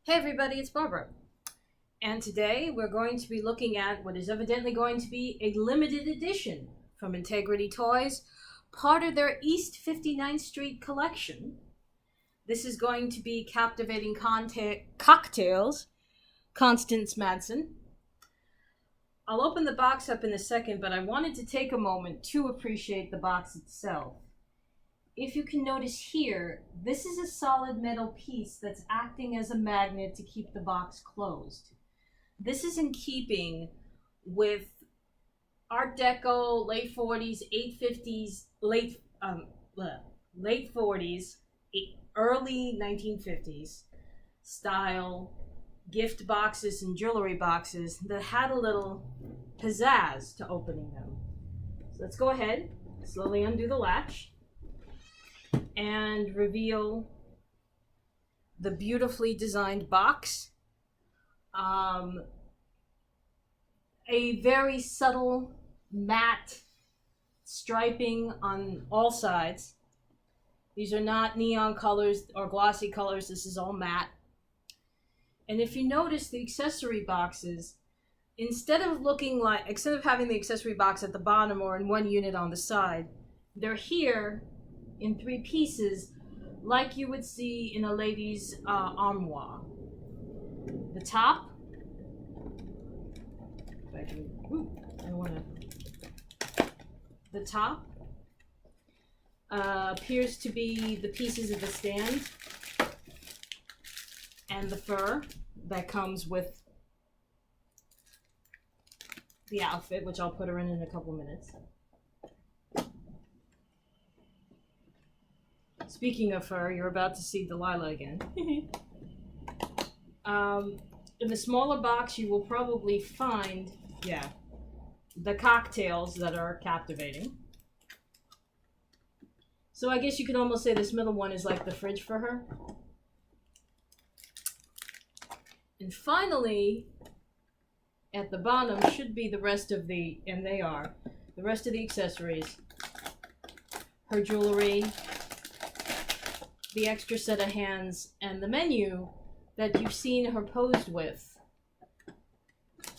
Hey everybody, it's Barbara. And today we're going to be looking at what is evidently going to be a limited edition from Integrity Toys, part of their East 59th Street collection. This is going to be Captivating Cocktails, Constance Madsen. I'll open the box up in a second, but I wanted to take a moment to appreciate the box itself. If you can notice here, this is a solid metal piece that's acting as a magnet to keep the box closed. This is in keeping with Art Deco, late 40s, late 40s, early 1950s style gift boxes and jewelry boxes that had a little pizzazz to opening them. So let's go ahead, slowly undo the latch, and reveal the beautifully designed box. A very subtle matte striping on all sides. These are not neon colors or glossy colors. This is all matte. And if you notice the accessory boxes, instead of having the accessory box at the bottom or in one unit on the side, they're here in three pieces, like you would see in a lady's armoire. The top, the top appears to be the pieces of the stand and the fur that comes with the outfit, which I'll put her in a couple minutes. Speaking of fur, you're about to see Delilah again. In the smaller box, you will probably find, the cocktails that are captivating. So I guess you could almost say this middle one is like the fridge for her. And finally, at the bottom should be the rest of the rest of the accessories. Her jewelry, the extra set of hands, and the menu that you've seen her posed with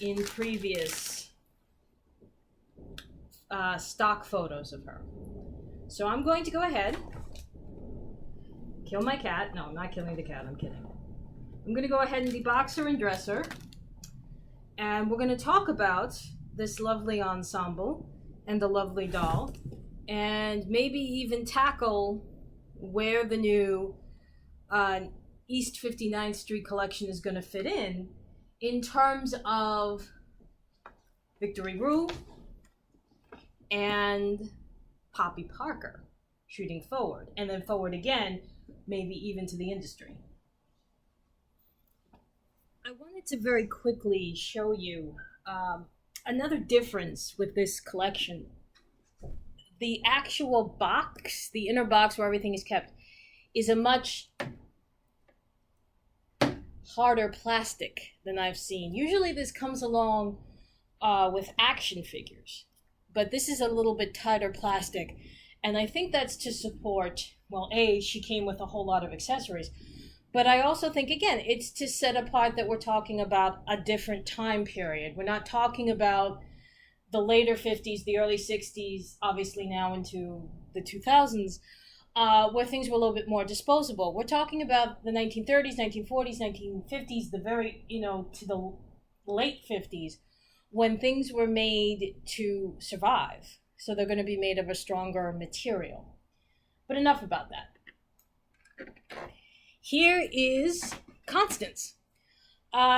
in previous stock photos of her. So I'm going to go ahead, kill my cat. No, I'm not killing the cat, I'm kidding. I'm going to go ahead and debox her and dress her, and we're going to talk about this lovely ensemble and the lovely doll, and maybe even tackle where the new East 59th Street collection is going to fit in terms of Victory Rue and Poppy Parker shooting forward, and then forward again, maybe even to the industry. I wanted to very quickly show you another difference with this collection. The actual box, the inner box where everything is kept, is a much harder plastic than I've seen. Usually this comes along with action figures, but this is a little bit tighter plastic, and I think that's to support, well, she came with a whole lot of accessories, but I also think, again, it's to set apart that we're talking about a different time period. We're not talking about the later 50s, the early 60s, obviously now into the 2000s, where things were a little bit more disposable. We're talking about the 1930s, 1940s, 1950s, the very, to the late 50s, when things were made to survive. So they're going to be made of a stronger material. But enough about that. Here is Constance.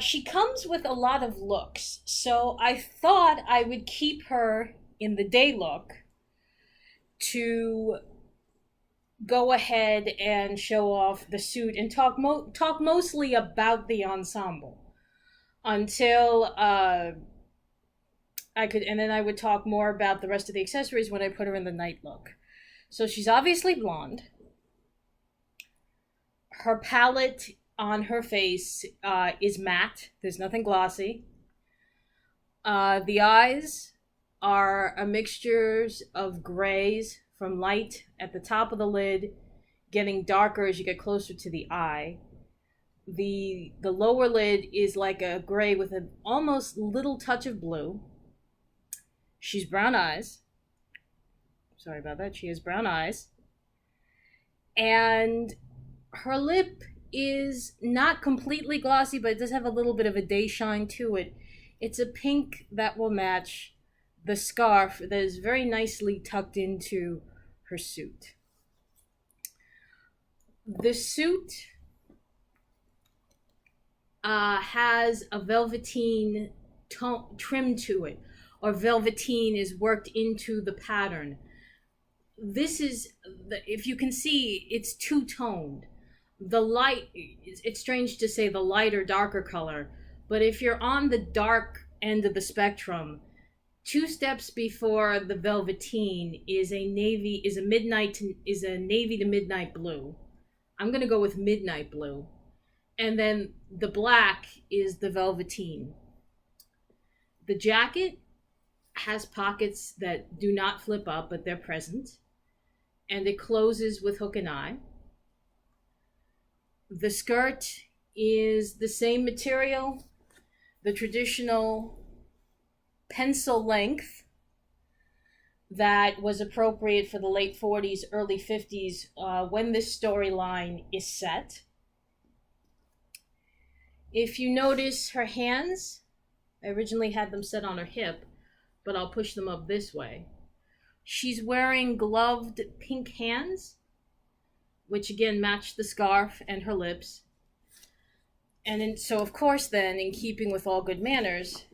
She comes with a lot of looks, so I thought I would keep her in the day look to go ahead and show off the suit and talk mostly about the ensemble until then I would talk more about the rest of the accessories when I put her in the night look. So she's obviously blonde. Her palette on her face is matte. There's nothing glossy. The eyes are a mixture of grays from light at the top of the lid, getting darker as you get closer to the eye. The lower lid is like a gray with an almost little touch of blue. She's brown eyes. Sorry about that. She has brown eyes. And her lip is not completely glossy, but it does have a little bit of a day shine to it. It's a pink that will match the scarf that is very nicely tucked into her suit. The suit has a velveteen trim to it, or velveteen is worked into the pattern. This is, if you can see, it's two-toned. The light, it's strange to say the light or darker color, but if you're on the dark end of the spectrum, two steps before the velveteen is a navy to midnight blue. I'm gonna go with midnight blue. And then the black is the velveteen. The jacket has pockets that do not flip up, but they're present. And it closes with hook and eye. The skirt is the same material, the traditional pencil length that was appropriate for the late 40s, early 50s when this storyline is set. If you notice her hands, I originally had them set on her hip, but I'll push them up this way. She's wearing gloved pink hands, which again match the scarf and her lips. So of course then, in keeping with all good manners,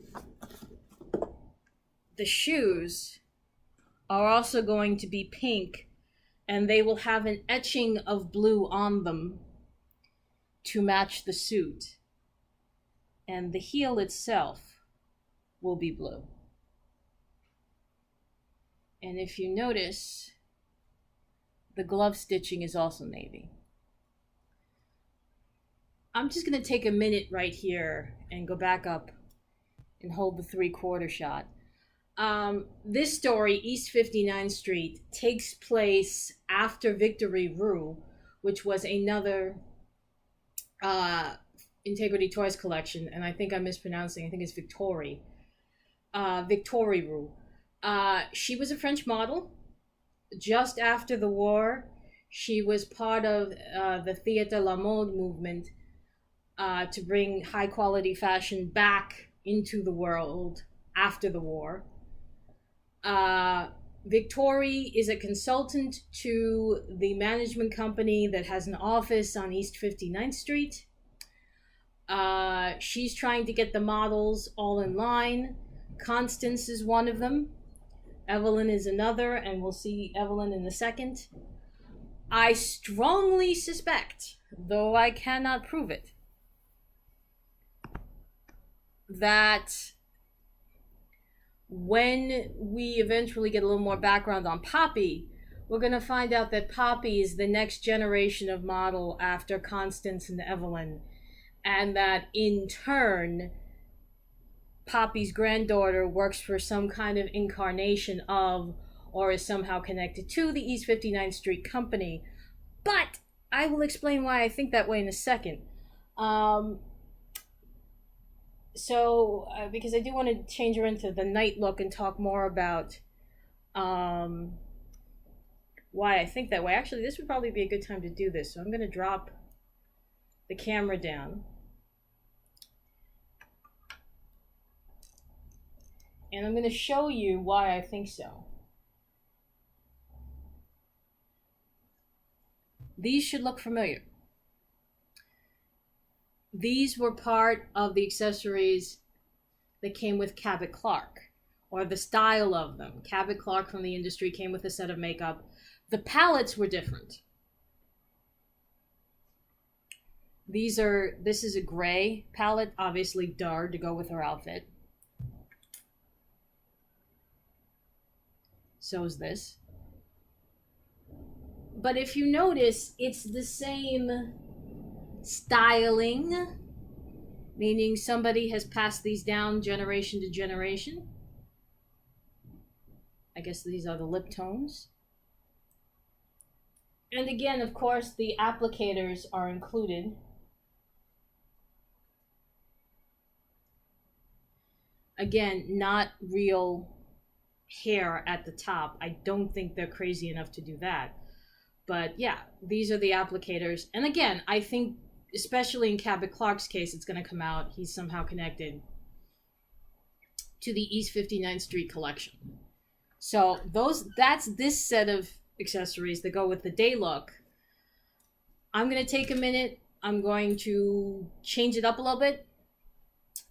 the shoes are also going to be pink, and they will have an etching of blue on them to match the suit. And the heel itself will be blue. And if you notice, the glove stitching is also navy. I'm just going to take a minute right here and go back up and hold the 3/4 shot. This story, East 59th Street, takes place after Victory Rue, which was another Integrity Toys collection, and I think I'm mispronouncing. I think it's Victory Rue. She was a French model. Just after the war, she was part of the Theatre La Mode movement to bring high quality fashion back into the world after the war. Victory is a consultant to the management company that has an office on East 59th Street. She's trying to get the models all in line. Constance is one of them. Evelyn is another, and we'll see Evelyn in a second. I strongly suspect, though I cannot prove it, that when we eventually get a little more background on Poppy, we're going to find out that Poppy is the next generation of model after Constance and Evelyn, and that in turn, Poppy's granddaughter works for some kind of incarnation of, or is somehow connected to, the East 59th Street Company. But I will explain why I think that way in a second. Because I do want to change her into the night look and talk more about why I think that way. Actually, this would probably be a good time to do this. So I'm going to drop the camera down. And I'm going to show you why I think so. These should look familiar. These were part of the accessories that came with Cabot Clark, or the style of them. Cabot Clark from the industry came with a set of makeup. The palettes were different. This is a gray palette, obviously dark to go with her outfit. So is this. But if you notice, it's the same styling, meaning somebody has passed these down generation to generation. I guess these are the lip tones. And again, of course, the applicators are included. Again, not real hair at the top. I don't think they're crazy enough to do that. But yeah, these are the applicators. And again, I think, especially in Cabot Clark's case, it's going to come out. He's somehow connected to the East 59th Street collection. So that's this set of accessories that go with the day look. I'm going to take a minute. I'm going to change it up a little bit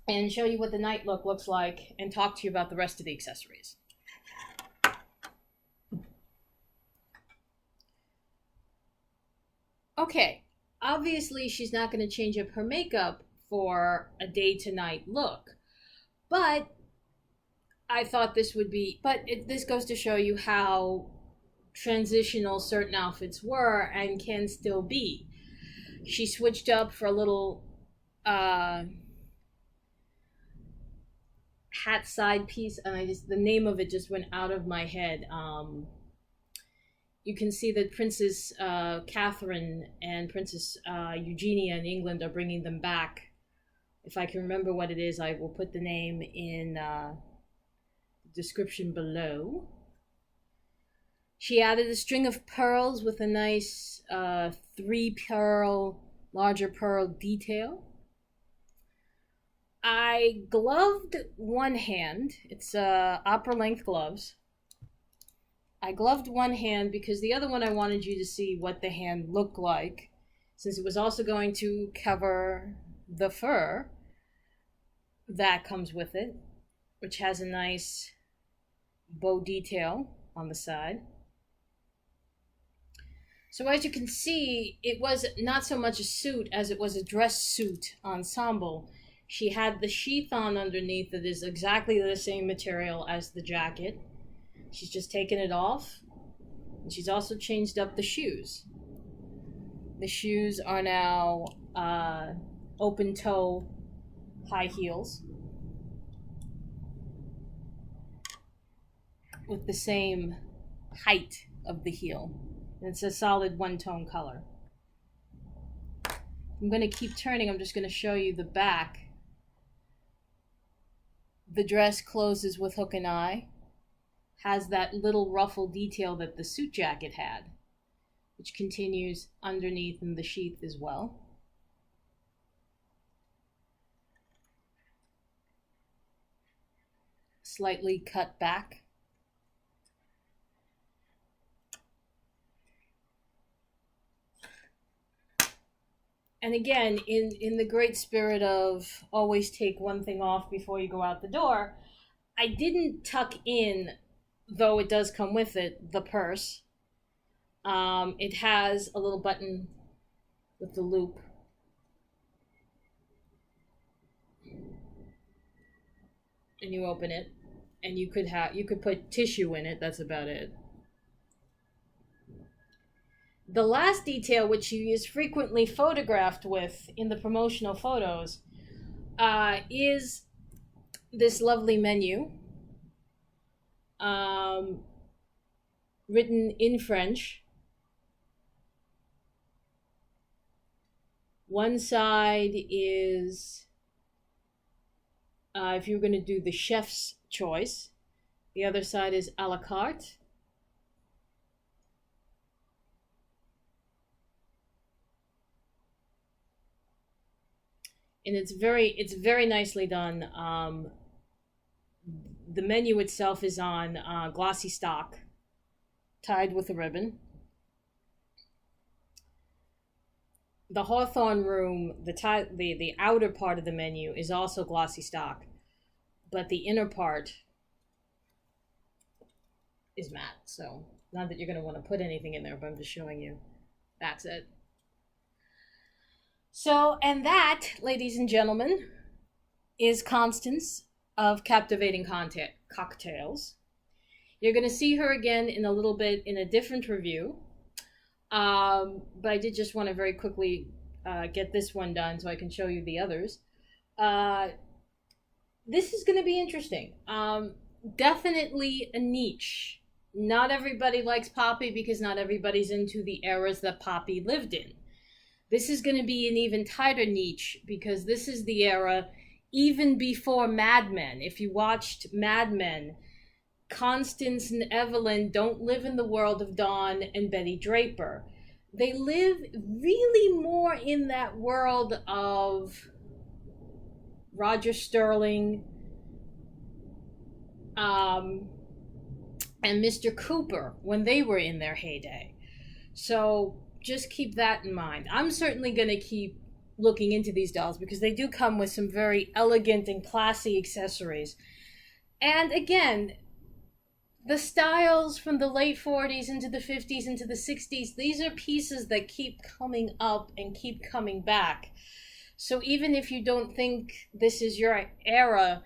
and show you what the night look looks like and talk to you about the rest of the accessories. Okay, obviously she's not going to change up her makeup for a day to night look, but I thought this would be, this goes to show you how transitional certain outfits were and can still be. She switched up for a little hat side piece, and the name of it just went out of my head. You can see that Princess Catherine and Princess Eugenia in England are bringing them back. If I can remember what it is, I will put the name in the description below. She added a string of pearls with a nice 3 pearl, larger pearl detail. I gloved one hand. It's opera length gloves. I gloved one hand because the other one I wanted you to see what the hand looked like, since it was also going to cover the fur that comes with it, which has a nice bow detail on the side. So as you can see, it was not so much a suit as it was a dress suit ensemble. She had the sheath on underneath that is exactly the same material as the jacket. She's just taken it off. And she's also changed up the shoes. The shoes are now open toe high heels with the same height of the heel. And it's a solid one-tone color. I'm going to keep turning. I'm just going to show you the back. The dress closes with hook and eye. Has that little ruffle detail that the suit jacket had, which continues underneath in the sheath as well. Slightly cut back. And again, in the great spirit of always take one thing off before you go out the door, I didn't tuck in, though it does come with it, the purse. It has a little button with the loop. And you open it, and you could put tissue in it. That's about it. The last detail, which she is frequently photographed with in the promotional photos, is this lovely menu, written in French. One side is, if you're going to do the chef's choice, the other side is a la carte. And it's very nicely done. The menu itself is on glossy stock, tied with a ribbon. The Hawthorne room, the outer part of the menu is also glossy stock, but the inner part is matte. So not that you're going to want to put anything in there, but I'm just showing you. That's it. So, and that, ladies and gentlemen, is Constance of Captivating Cocktails. You're going to see her again in a little bit in a different review. But I did just want to very quickly get this one done so I can show you the others. This is going to be interesting. Definitely a niche. Not everybody likes Poppy because not everybody's into the eras that Poppy lived in. This is going to be an even tighter niche because this is the era even before Mad Men. If you watched Mad Men, Constance and Evelyn don't live in the world of Dawn and Betty Draper. They live really more in that world of Roger Sterling, and Mr. Cooper when they were in their heyday. So just keep that in mind. I'm certainly going to keep looking into these dolls because they do come with some very elegant and classy accessories. And again, the styles from the late 40s into the 50s into the 60s, these are pieces that keep coming up and keep coming back. So even if you don't think this is your era,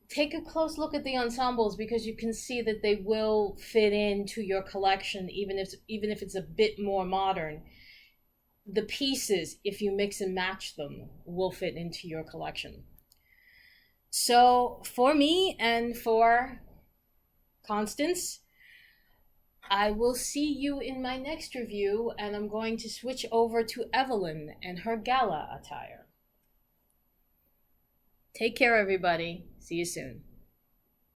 take a close look at the ensembles because you can see that they will fit into your collection even if it's a bit more modern. The pieces, if you mix and match them, will fit into your collection. So for me and for Constance, I will see you in my next review, and I'm going to switch over to Evelyn and her gala attire. Take care, everybody. See you soon.